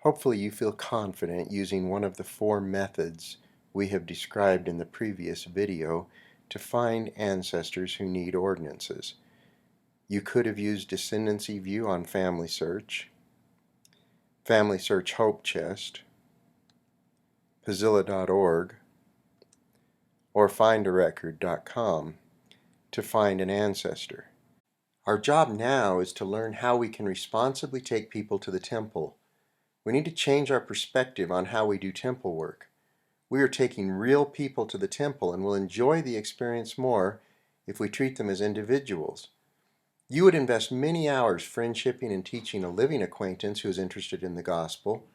Hopefully you feel confident using one of the 4 methods we have described in the previous video to find ancestors who need ordinances. You could have used Descendancy View on Family Search, Family Search Hope Chest, Pazilla.org, or findarecord.com to find an ancestor. Our job now is to learn how we can responsibly take people to the temple. We need to change our perspective on how we do temple work. We are taking real people to the temple and will enjoy the experience more if we treat them as individuals. You would invest many hours friendshipping and teaching a living acquaintance who is interested in the gospel.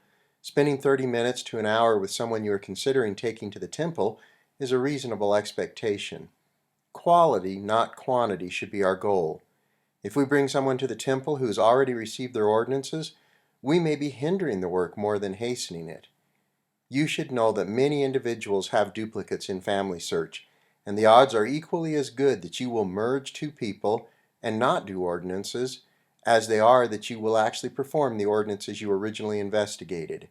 Spending 30 minutes to an hour with someone you are considering taking to the temple is a reasonable expectation. Quality, not quantity, should be our goal. If we bring someone to the temple who has already received their ordinances, we may be hindering the work more than hastening it. You should know that many individuals have duplicates in Family Search, and the odds are equally as good that you will merge 2 people and not do ordinances as they are that you will actually perform the ordinances you originally investigated.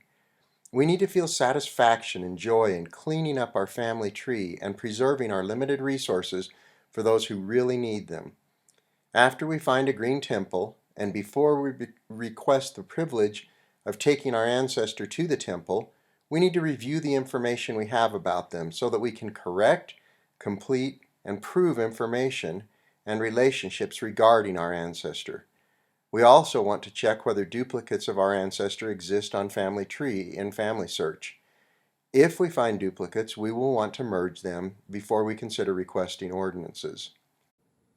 We need to feel satisfaction and joy in cleaning up our family tree and preserving our limited resources for those who really need them. After we find a green temple, and before we request the privilege of taking our ancestor to the temple, we need to review the information we have about them so that we can correct, complete, and prove information and relationships regarding our ancestor. We also want to check whether duplicates of our ancestor exist on Family Tree in Family Search. If we find duplicates, we will want to merge them before we consider requesting ordinances.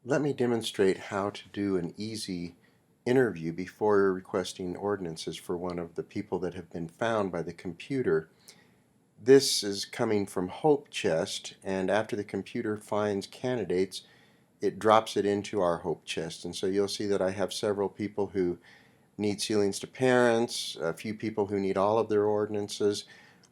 Let me demonstrate how to do an easy interview before requesting ordinances for one of the people that have been found by the computer. This is coming from Hope Chest, and after the computer finds candidates, it drops it into our Hope Chest. And so you'll see that I have several people who need sealings to parents, a few people who need all of their ordinances.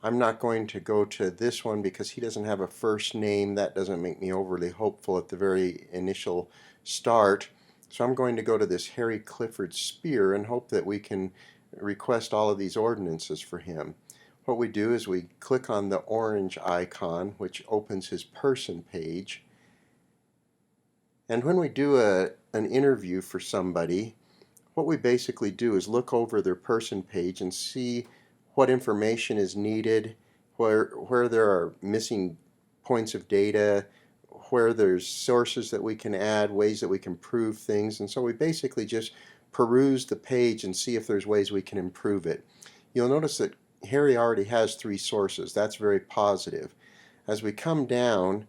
I'm not going to go to this one because he doesn't have a first name. That doesn't make me overly hopeful at the very initial start. So I'm going to go to this Harry Clifford Spear and hope that we can request all of these ordinances for him. What we do is we click on the orange icon, which opens his person page. And when we do an interview for somebody, what we basically do is look over their person page and see what information is needed, where there are missing points of data, where there's sources that we can add, ways that we can prove things. And so we basically just peruse the page and see if there's ways we can improve it. You'll notice that Harry already has 3 sources. That's very positive. As we come down,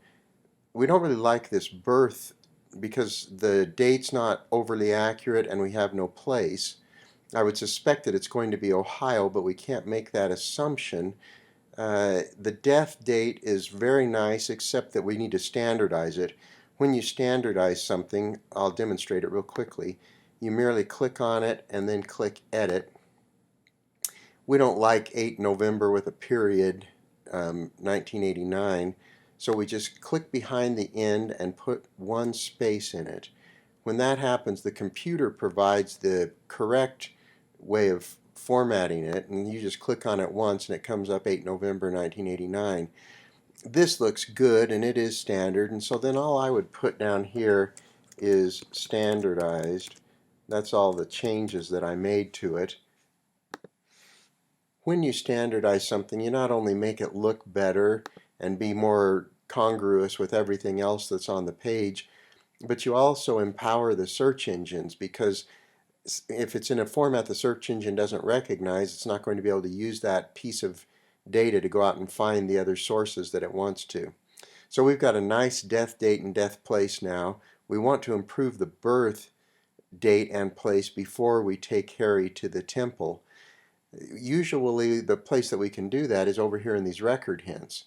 we don't really like this birth because the date's not overly accurate and we have no place. I would suspect that it's going to be Ohio, but we can't make that assumption. The death date is very nice, except that we need to standardize it. When you standardize something, I'll demonstrate it real quickly. You merely click on it and then click Edit. We don't like 8 November with a period, 1989, so we just click behind the end and put 1 space in it. When that happens, the computer provides the correct way of formatting it, and you just click on it once and it comes up 8 November 1989. This looks good and it is standard, and so then all I would put down here is standardized. That's all the changes that I made to it. When you standardize something, you not only make it look better and be more congruous with everything else that's on the page, but you also empower the search engines, because if it's in a format the search engine doesn't recognize, it's not going to be able to use that piece of data to go out and find the other sources that it wants to. So we've got a nice death date and death place now. We want to improve the birth date and place before we take Harry to the temple. Usually the place that we can do that is over here in these record hints.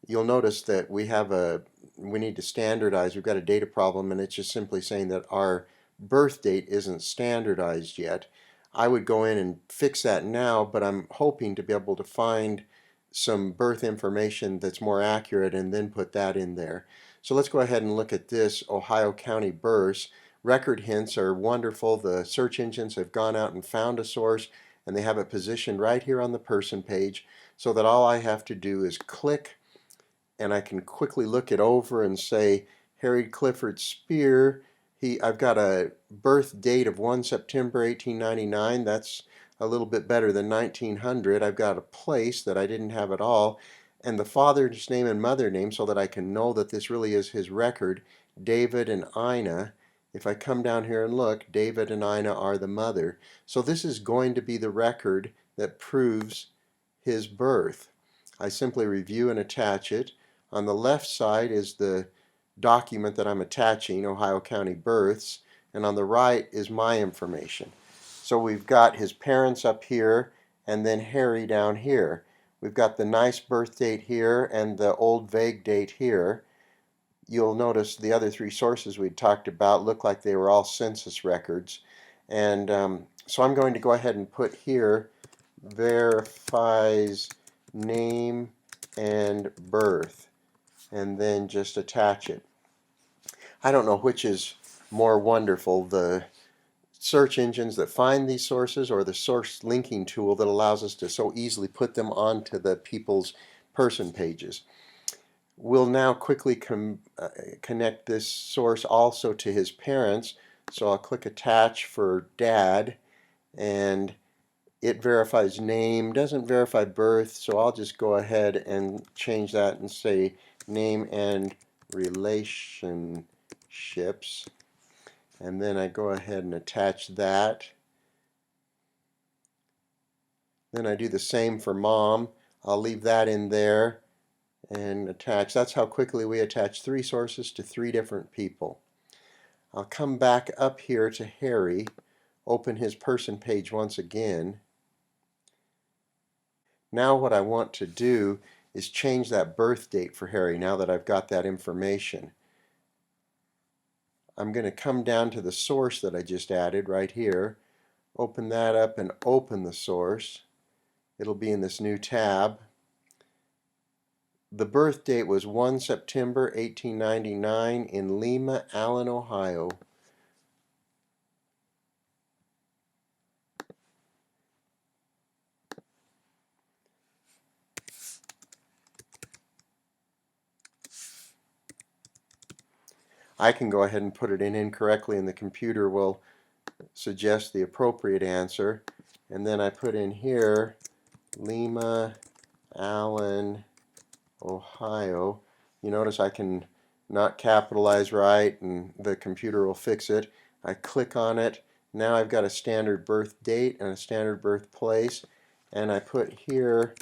You'll notice that we need to standardize. We've got a data problem, and it's just simply saying that our birth date isn't standardized yet. I would go in and fix that now, but I'm hoping to be able to find some birth information that's more accurate and then put that in there. So let's go ahead and look at this Ohio County births. Record hints are wonderful. The search engines have gone out and found a source and they have it positioned right here on the person page, so that all I have to do is click, and I can quickly look it over and say Harry Clifford Spear. I've got a birth date of 1 September 1899. That's a little bit better than 1900. I've got a place that I didn't have at all, and the father's name and mother name, so that I can know that this really is his record, David and Ina. If I come down here and look, David and Ina are the mother. So this is going to be the record that proves his birth. I simply review and attach it. On the left side is the document that I'm attaching, Ohio County Births, and on the right is my information. So we've got his parents up here and then Harry down here. We've got the nice birth date here and the old vague date here. You'll notice the other three sources we talked about look like they were all census records. And so I'm going to go ahead and put here verifies name and birth, and then just attach it. I don't know which is more wonderful, the search engines that find these sources or the source linking tool that allows us to so easily put them onto the people's person pages. We'll now quickly connect this source also to his parents. So I'll click attach for dad, and it verifies name, doesn't verify birth, so I'll just go ahead and change that and say name and relationships, and then I go ahead and attach that. Then I do the same for mom. I'll leave that in there and attach. That's how quickly we attach three sources to three different people. I'll come back up here to Harry, open his person page once again. Now what I want to do is change that birth date for Harry now that I've got that information. I'm going to come down to the source that I just added right here, open that up and open the source. It'll be in this new tab. The birth date was 1 September 1899 in Lima, Allen, Ohio. I can go ahead and put it in incorrectly and the computer will suggest the appropriate answer. And then I put in here Lima, Allen, Ohio. You notice I can not capitalize right and the computer will fix it. I click on it. Now I've got a standard birth date and a standard birthplace, and I put here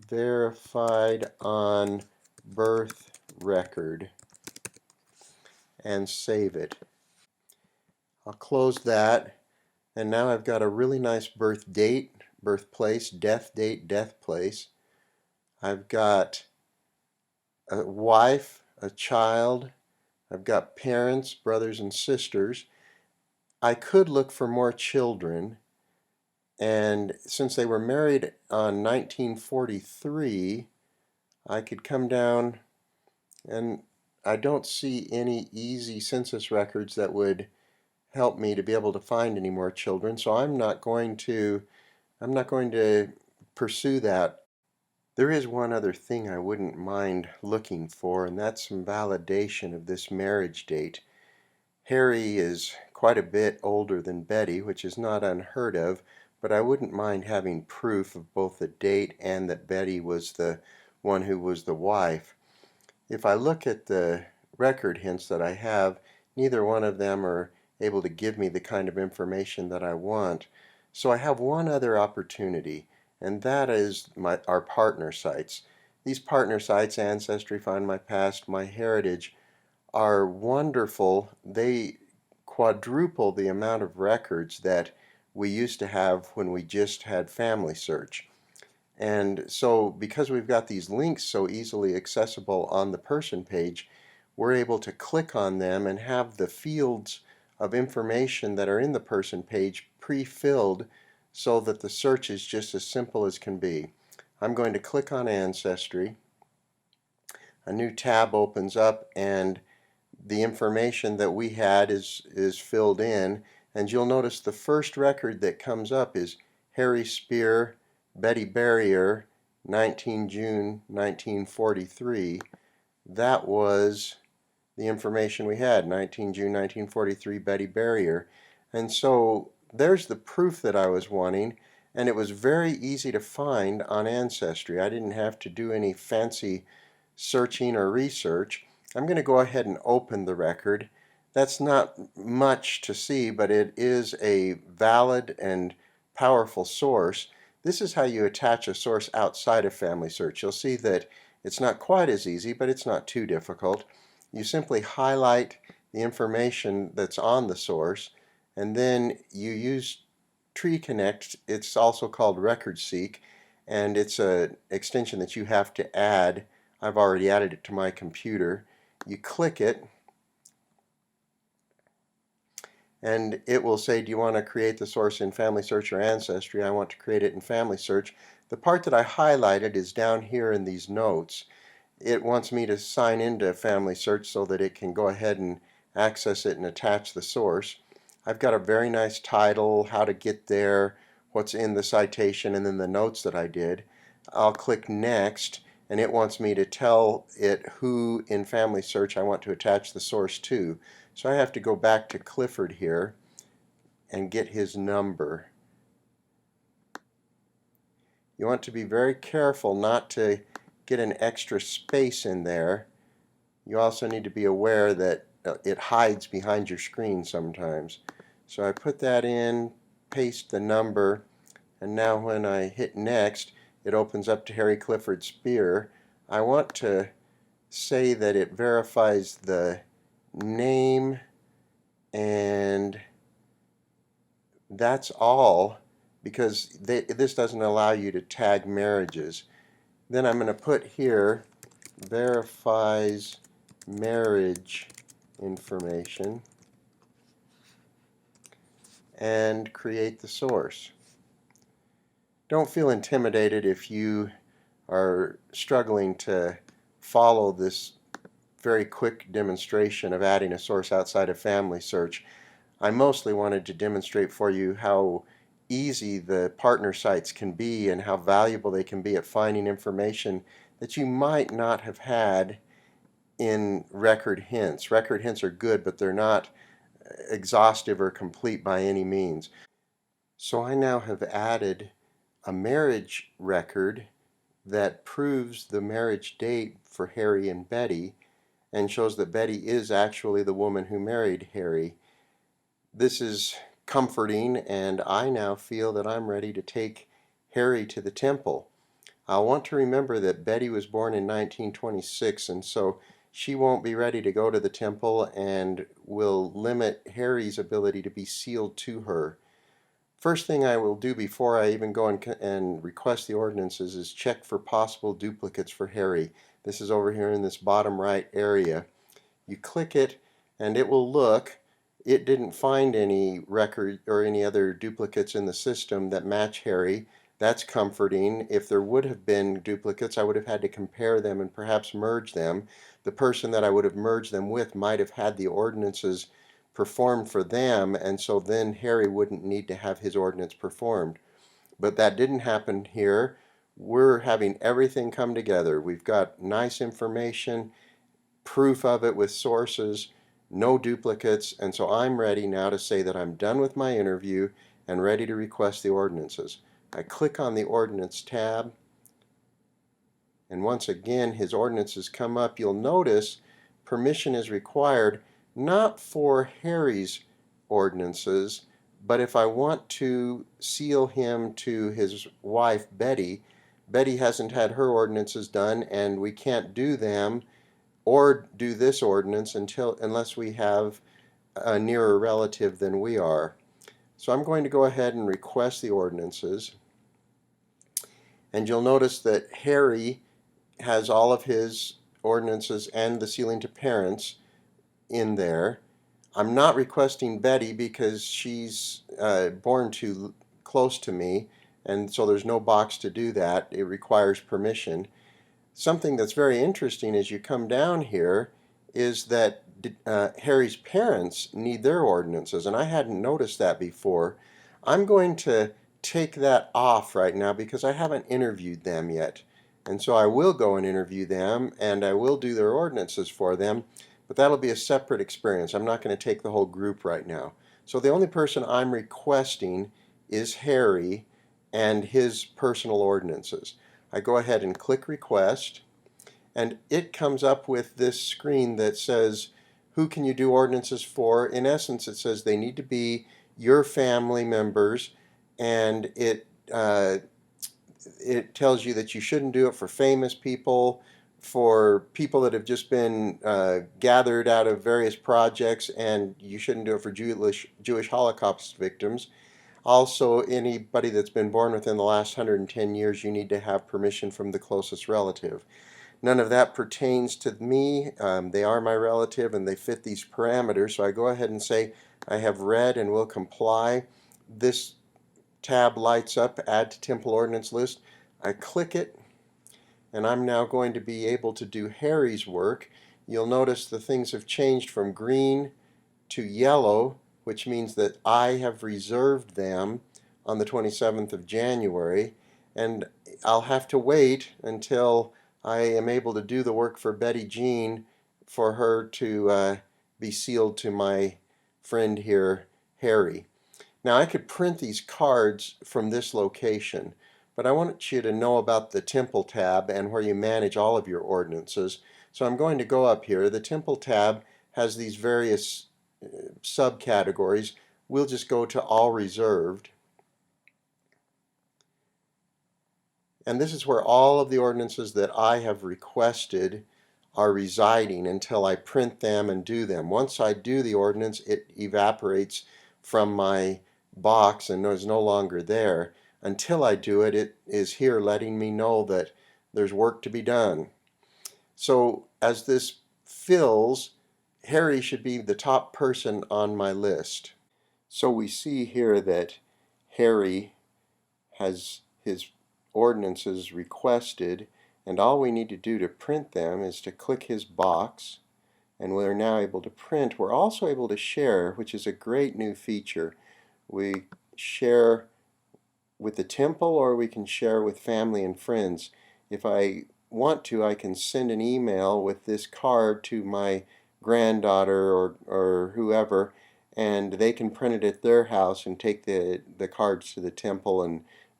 verified on birth record and save it. I'll close that, and now I've got a really nice birth date, birthplace, death date, death place. I've got a wife, a child, I've got parents, brothers and sisters. I could look for more children, and since they were married on 1943, I could come down, and I don't see any easy census records that would help me to be able to find any more children, so I'm not going to pursue that. There is one other thing I wouldn't mind looking for, and that's some validation of this marriage date. Harry is quite a bit older than Betty, which is not unheard of, but I wouldn't mind having proof of both the date and that Betty was the one who was the wife. If I look at the record hints that I have, neither one of them are able to give me the kind of information that I want. So I have one other opportunity, and that is our partner sites. These partner sites, Ancestry, Find My Past, My Heritage, are wonderful. They quadruple the amount of records that we used to have when we just had Family Search. And so because we've got these links so easily accessible on the person page, we're able to click on them and have the fields of information that are in the person page pre-filled so that the search is just as simple as can be. I'm going to click on Ancestry. A new tab opens up and the information that we had is filled in, and you'll notice the first record that comes up is Harry Spear, Betty Barrier, 19 June 1943. That was the information we had, 19 June 1943, Betty Barrier. And so there's the proof that I was wanting, and it was very easy to find on Ancestry. I didn't have to do any fancy searching or research. I'm going to go ahead and open the record. That's not much to see, but it is a valid and powerful source. This is how you attach a source outside of Family Search. You'll see that it's not quite as easy, but it's not too difficult. You simply highlight the information that's on the source, and then you use Tree Connect. It's also called Record Seek, and it's an extension that you have to add. I've already added it to my computer. You click it, and it will say, do you want to create the source in Family Search or Ancestry? I want to create it in Family Search. The part that I highlighted is down here in these notes. It wants me to sign into Family Search so that it can go ahead and access it and attach the source. I've got a very nice title, how to get there, what's in the citation, and then the notes that I did. I'll click Next, and it wants me to tell it who in Family Search I want to attach the source to. So I have to go back to Clifford here and get his number. You want to be very careful not to get an extra space in there. You also need to be aware that it hides behind your screen sometimes. So I put that in, paste the number, and now when I hit Next, it opens up to Harry Clifford Spear. I want to say that it verifies the name, and that's all, because this doesn't allow you to tag marriages. Then I'm going to put here verifies marriage information and create the source. Don't feel intimidated if you are struggling to follow this very quick demonstration of adding a source outside of Family Search. I mostly wanted to demonstrate for you how easy the partner sites can be and how valuable they can be at finding information that you might not have had in record hints. Record hints are good, but they're not exhaustive or complete by any means. So I now have added a marriage record that proves the marriage date for Harry and Betty and shows that Betty is actually the woman who married Harry. This is comforting, and I now feel that I'm ready to take Harry to the temple. I'll want to remember that Betty was born in 1926, and so she won't be ready to go to the temple and will limit Harry's ability to be sealed to her. First thing I will do before I even go and request the ordinances is check for possible duplicates for Harry. This is over here in this bottom right area. You click it and it will look. It didn't find any record or any other duplicates in the system that match Harry. That's comforting. If there would have been duplicates, I would have had to compare them and perhaps merge them. The person that I would have merged them with might have had the ordinances performed for them, and so then Harry wouldn't need to have his ordinance performed. But that didn't happen here. We're having everything come together. We've got nice information, proof of it with sources, no duplicates, and so I'm ready now to say that I'm done with my interview and ready to request the ordinances. I click on the Ordinance tab, and once again his ordinances come up. You'll notice permission is required, not for Harry's ordinances, but if I want to seal him to his wife Betty. Betty hasn't had her ordinances done, and we can't do them or do this ordinance unless we have a nearer relative than we are. So I'm going to go ahead and request the ordinances, and you'll notice that Harry has all of his ordinances and the sealing to parents in there. I'm not requesting Betty because she's born too close to me, and so there's no box to do that. It requires permission. Something that's very interesting as you come down here is that Harry's parents need their ordinances, and I hadn't noticed that before. I'm going to take that off right now because I haven't interviewed them yet. And so I will go and interview them, and I will do their ordinances for them, but that'll be a separate experience. I'm not going to take the whole group right now. So the only person I'm requesting is Harry and his personal ordinances. I go ahead and click request, and it comes up with this screen that says, who can you do ordinances for? In essence, it says they need to be your family members, and it tells you that you shouldn't do it for famous people, for people that have just been gathered out of various projects, and you shouldn't do it for Jewish Holocaust victims. Also, anybody that's been born within the last 110 years, you need to have permission from the closest relative. None of that pertains to me. They are my relative and they fit these parameters, so I go ahead and say I have read and will comply. This tab lights up, Add to Temple Ordinance List. I click it, and I'm now going to be able to do Harry's work. You'll notice the things have changed from green to yellow, which means that I have reserved them on the 27th of January, and I'll have to wait until I am able to do the work for Betty Jean for her to be sealed to my friend here, Harry. Now I could print these cards from this location, but I want you to know about the Temple tab and where you manage all of your ordinances. So I'm going to go up here. The Temple tab has these various subcategories. We'll just go to all reserved. And this is where all of the ordinances that I have requested are residing until I print them and do them. Once I do the ordinance, it evaporates from my box and is no longer there. Until I do it, it is here letting me know that there's work to be done. So as this fills, Harry should be the top person on my list. So we see here that Harry has his ordinances requested, and all we need to do to print them is to click his box, and we're now able to print. We're also able to share, which is a great new feature. We share with the temple, or we can share with family and friends. If I want to, I can send an email with this card to my granddaughter or whoever, and they can print it at their house and take the cards to the temple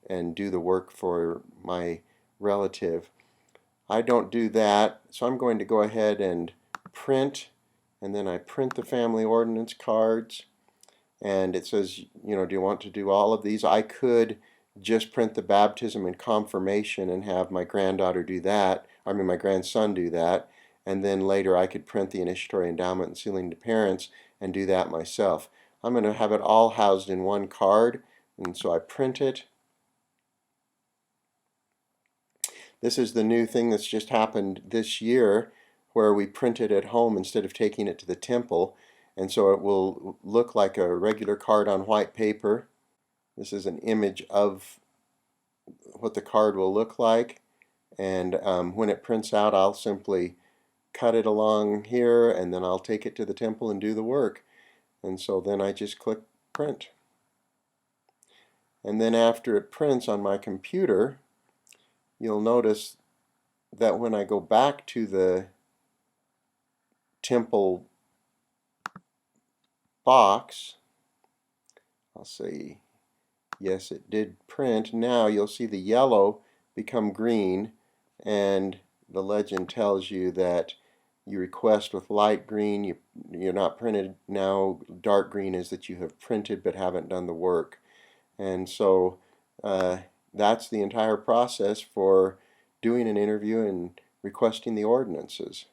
and do the work for my relative. I don't do that, so I'm going to go ahead and print, and then I print the family ordinance cards, and it says, you know, do you want to do all of these? I could just print the baptism and confirmation and have my granddaughter do that, my grandson do that, and then later I could print the initiatory endowment and sealing to parents and do that myself. I'm going to have it all housed in one card, and so I print it. This is the new thing that's just happened this year, where we print it at home instead of taking it to the temple, and so it will look like a regular card on white paper. This is an image of what the card will look like, and when it prints out, I'll simply cut it along here, and then I'll take it to the temple and do the work. And so then I just click print. And then after it prints on my computer, you'll notice that when I go back to the temple box, I'll say yes, it did print. Now you'll see the yellow become green, and the legend tells you that you request with light green, you're not printed. Now dark green is that you have printed but haven't done the work. And so that's the entire process for doing an interview and requesting the ordinances.